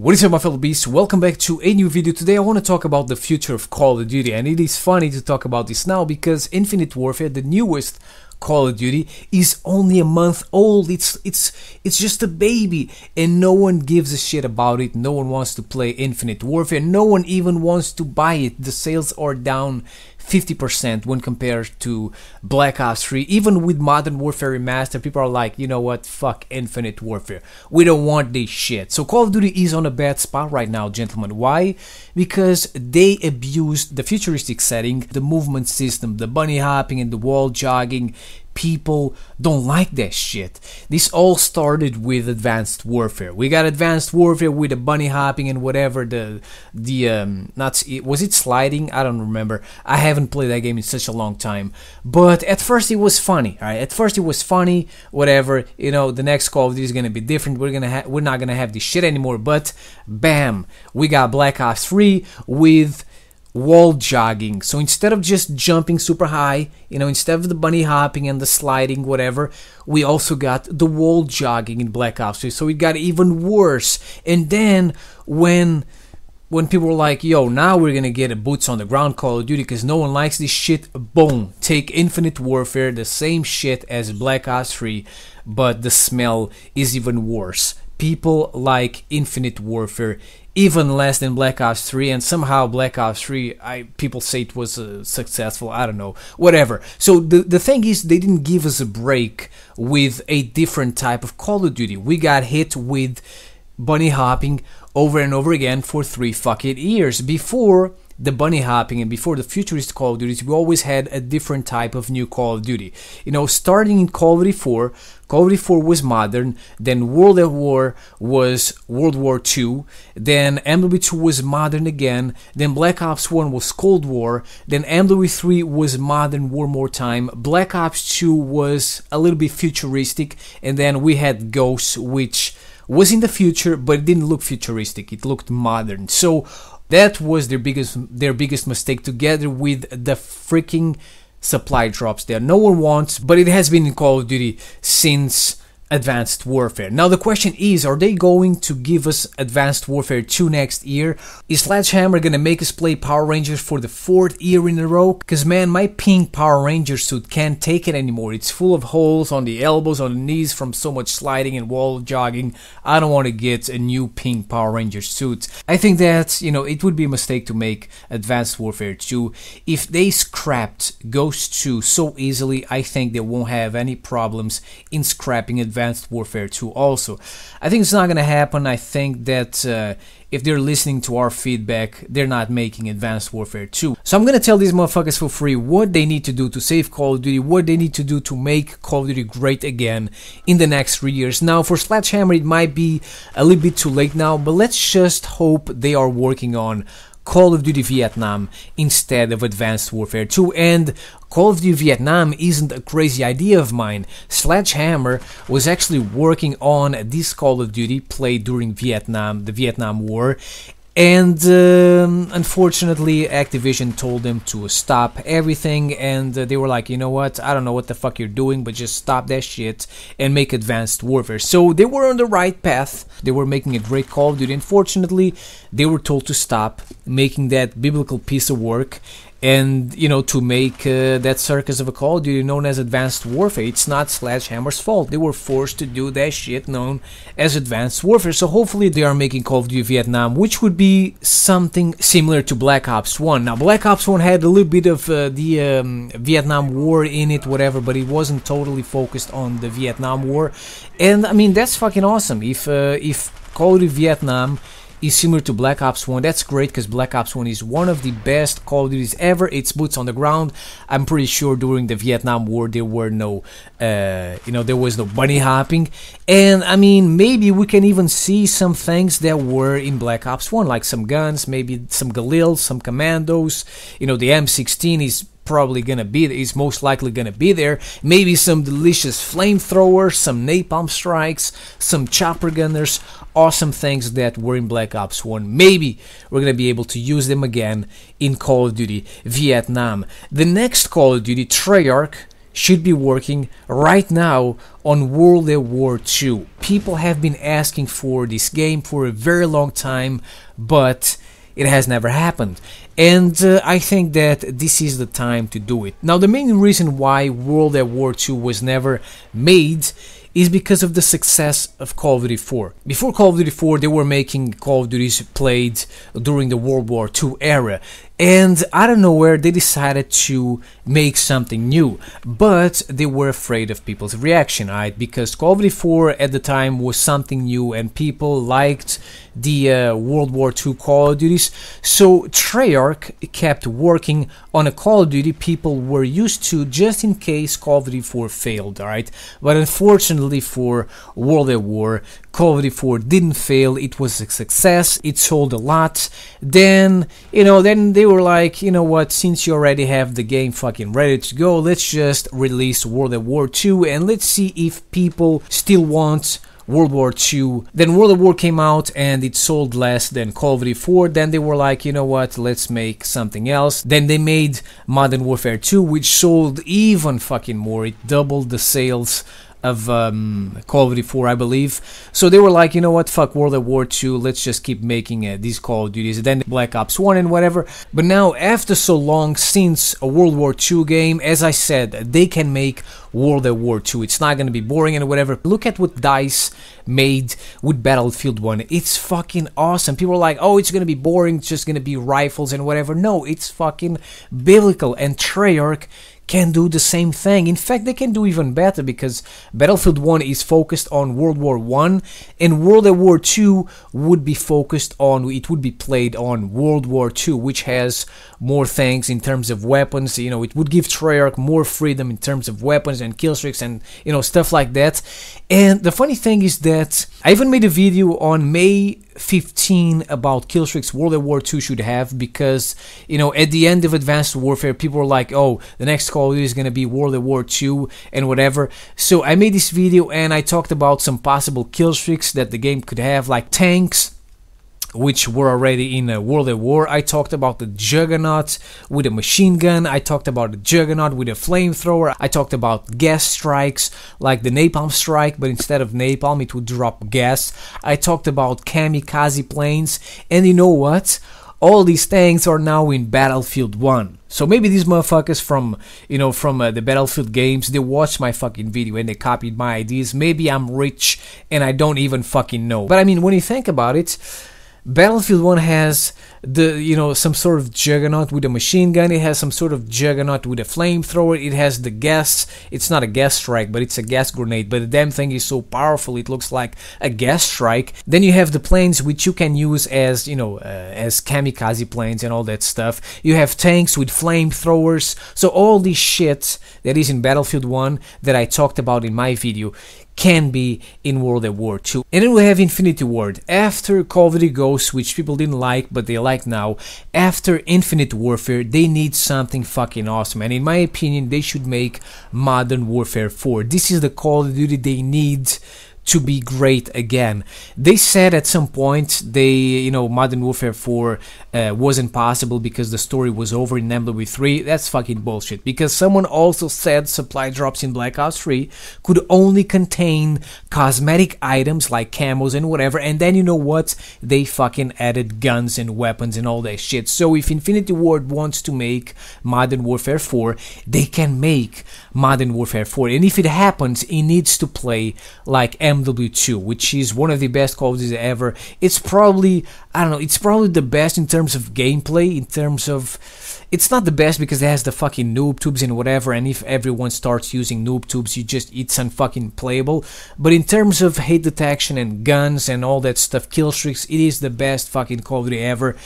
What is up, my fellow beasts? Welcome back to a new video. Today I want to talk about the future of Call of Duty, and it is funny to talk about this now because Infinite Warfare, the newest Call of Duty, is only a month old. It's just a baby, and no one gives a shit about it. No one wants to play Infinite Warfare. No one even wants to buy it. The sales are down 50% when compared to Black Ops 3. Even with Modern Warfare Remastered, people are like, you know what, fuck Infinite Warfare. We don't want this shit. So Call of Duty is on a bad spot right now, gentlemen. Why? Because they abused the futuristic setting, the movement system, the bunny hopping and the wall jogging. People don't like that shit. This all started with Advanced Warfare. We got Advanced Warfare with the bunny hopping and whatever, was it sliding? I don't remember. I haven't played that game in such a long time. But at first it was funny, alright? At first it was funny, whatever, you know, the next Call of Duty is gonna be different. We're not gonna have this shit anymore. But bam, we got Black Ops 3 with wall jogging. So instead of just jumping super high, you know, instead of the bunny hopping and the sliding, whatever, we also got the wall jogging in Black Ops 3. So it got even worse. And then when people were like, yo, now we're gonna get a boots on the ground Call of Duty because no one likes this shit, boom, take Infinite Warfare, the same shit as Black Ops 3, but the smell is even worse. People like Infinite Warfare even less than Black Ops 3, and somehow Black Ops 3, people say it was successful, I don't know, whatever. So the thing is, they didn't give us a break with a different type of Call of Duty. We got hit with bunny hopping over and over again for 3 fucking years. Before the bunny hopping and before the futurist Call of Duty, we always had a different type of new Call of Duty. You know, starting in Call of Duty 4, Call of Duty 4 was modern, then World at War was World War II, then MW2 was modern again, then Black Ops 1 was Cold War, then MW3 was modern one more time, Black Ops 2 was a little bit futuristic, and then we had Ghosts, which was in the future, but it didn't look futuristic, it looked modern. So that was their biggest mistake, together with the freaking supply drops there. No one wants, but it has been in Call of Duty since Advanced Warfare. Now the question is, are they going to give us Advanced Warfare 2 next year? Is Sledgehammer gonna make us play Power Rangers for the 4th year in a row? Cause man, my pink Power Ranger suit can't take it anymore. It's full of holes on the elbows, on the knees from so much sliding and wall jogging. I don't want to get a new pink Power Ranger suit. I think that, you know, it would be a mistake to make Advanced Warfare 2. If they scrapped Ghost 2 so easily, I think they won't have any problems in scrapping Advanced Warfare 2 also. I think it's not gonna happen. I think that if they're listening to our feedback, they're not making Advanced Warfare 2. So I'm gonna tell these motherfuckers for free what they need to do to save Call of Duty, what they need to do to make Call of Duty great again in the next 3 years. Now for Sledgehammer it might be a little bit too late now, but let's just hope they are working on Call of Duty Vietnam instead of Advanced Warfare 2. And Call of Duty Vietnam isn't a crazy idea of mine. Sledgehammer was actually working on this Call of Duty played during Vietnam, the Vietnam War, and unfortunately Activision told them to stop everything, and they were like, you know what, I don't know what the fuck you're doing, but just stop that shit and make Advanced Warfare. So they were on the right path, they were making a great Call of Duty. Unfortunately, they were told to stop making that biblical piece of work, and, you know, to make that circus of a Call of Duty known as Advanced Warfare. It's not Sledgehammer's fault. They were forced to do that shit known as Advanced Warfare. So hopefully they are making Call of Duty Vietnam, which would be something similar to Black Ops 1. Now, Black Ops 1 had a little bit of the Vietnam War in it, whatever, but it wasn't totally focused on the Vietnam War. And, I mean, that's fucking awesome. If Call of Duty Vietnam is similar to Black Ops 1, that's great, because Black Ops 1 is one of the best Call of Duties ever. It's boots on the ground. I'm pretty sure during the Vietnam War there were no, you know, there was no bunny hopping. And I mean, maybe we can even see some things that were in Black Ops 1, like some guns, maybe some Galils, some commandos. You know, the M16 is probably gonna be there, is most likely gonna be there. Maybe some delicious flamethrowers, some napalm strikes, some chopper gunners, awesome things that were in Black Ops 1. Maybe we're gonna be able to use them again in Call of Duty Vietnam. The next Call of Duty, Treyarch, should be working right now on World at War 2. People have been asking for this game for a very long time, but it has never happened. And I think that this is the time to do it. Now, the main reason why World at War 2 was never made is because of the success of Call of Duty 4. Before Call of Duty 4, they were making Call of Duties played during the World War II era. And out of nowhere, they decided to make something new, but they were afraid of people's reaction, right? Because Call of Duty 4 at the time was something new, and people liked the World War II Call of Duties. So Treyarch kept working on a Call of Duty people were used to, just in case Call of Duty 4 failed, alright? But unfortunately for World at War, Call of Duty 4 didn't fail. It was a success. It sold a lot. Then they were like, you know what, since you already have the game fucking ready to go, let's just release World at War 2 and let's see if people still want World War II. Then World at War came out and it sold less than Call of Duty 4. Then they were like, you know what, let's make something else. Then they made Modern Warfare 2, which sold even fucking more. It doubled the sales of Call of Duty 4, I believe. So they were like, you know what, fuck World at War 2, let's just keep making these Call of Duties. Then Black Ops 1 and whatever. But now, after so long since a World War 2 game, as I said, they can make World at War 2. It's not gonna be boring and whatever. Look at what DICE made with Battlefield 1. It's fucking awesome. People are like, oh, it's gonna be boring, it's just gonna be rifles and whatever. No, it's fucking biblical. And Treyarch can do the same thing. In fact, they can do even better, because Battlefield 1 is focused on World War 1 and World at War 2 would be focused on, it would be played on World War 2, which has more things in terms of weapons. You know, it would give Treyarch more freedom in terms of weapons and kill streaks and, you know, stuff like that. And the funny thing is that I even made a video on May 15 about kill streaks World at War 2 should have, because, you know, at the end of Advanced Warfare, people were like, oh, the next Call of Duty is gonna be World at War 2 and whatever. So I made this video and I talked about some possible kill streaks that the game could have, like tanks, which were already in World at War. I talked about the Juggernaut with a machine gun. I talked about the Juggernaut with a flamethrower. I talked about gas strikes, like the napalm strike, but instead of napalm, it would drop gas. I talked about kamikaze planes, and you know what? All these things are now in Battlefield 1. So maybe these motherfuckers from the Battlefield games, they watched my fucking video and they copied my ideas. Maybe I'm rich and I don't even fucking know. But I mean, when you think about it, Battlefield 1 has some sort of Juggernaut with a machine gun. It has some sort of Juggernaut with a flamethrower. It has the gas. It's not a gas strike, but it's a gas grenade. But the damn thing is so powerful, it looks like a gas strike. Then you have the planes, which you can use as, as kamikaze planes and all that stuff. You have tanks with flamethrowers. So all this shit that is in Battlefield 1 that I talked about in my video can be in World at War 2. And then we have Infinity Ward. After Call of Duty Ghosts, which people didn't like, but they like now, after Infinite Warfare, they need something fucking awesome. And in my opinion, they should make Modern Warfare 4. This is the Call of Duty they need to be great again. They said at some point Modern Warfare 4 wasn't possible because the story was over in MW3. That's fucking bullshit, because someone also said supply drops in Black Ops 3 could only contain cosmetic items like camos and whatever, and then you know what? They fucking added guns and weapons and all that shit. So if Infinity Ward wants to make Modern Warfare 4, they can make Modern Warfare 4, and if it happens, it needs to play like MW2, which is one of the best Call of Duty ever. It's probably, it's probably the best in terms of gameplay, in terms of, it's not the best because it has the fucking noob tubes and whatever, and if everyone starts using noob tubes, it's unfucking playable. But in terms of hate detection and guns and all that stuff, kill streaks, it is the best fucking Call of Duty ever.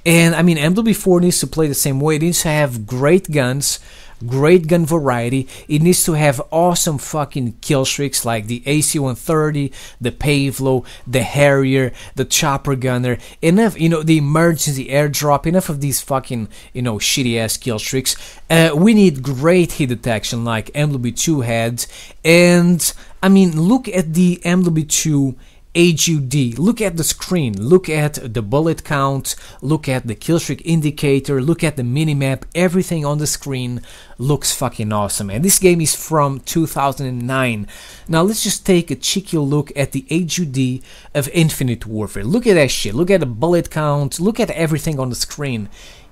And I mean, MW4 needs to play the same way. It needs to have great guns, great gun variety. It needs to have awesome fucking kill streaks like the AC-130, the Pavlo, the Harrier, the Chopper Gunner. Enough, the emergency airdrop. Enough of these fucking, shitty ass kill streaks. We need great hit detection like MW2 had. And I mean, look at the MW2 HUD. Look at the screen, look at the bullet count, look at the killstreak indicator, look at the minimap. Everything on the screen looks fucking awesome. And this game is from 2009. Now let's just take a cheeky look at the HUD of Infinite Warfare. Look at that shit, look at the bullet count, look at everything on the screen.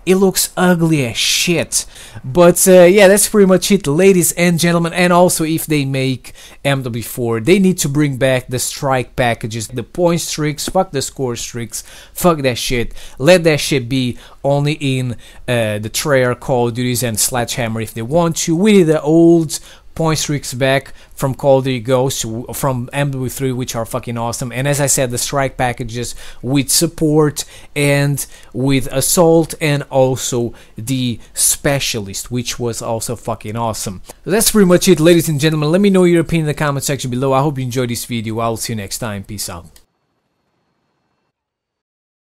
It looks ugly as shit. But yeah, that's pretty much it, ladies and gentlemen. And also, if they make MW4, they need to bring back the strike packages, the point streaks. Fuck the score streaks, fuck that shit. Let that shit be only in the Treyarch, Call of Duties and Sledgehammer if they want to. We need the old point streaks back from Call of Duty Ghosts, from MW3, which are fucking awesome. And as I said, the strike packages with support and with assault, and also the specialist, which was also fucking awesome. So that's pretty much it, ladies and gentlemen. Let me know your opinion in the comment section below. I hope you enjoyed this video. I'll see you next time. Peace out.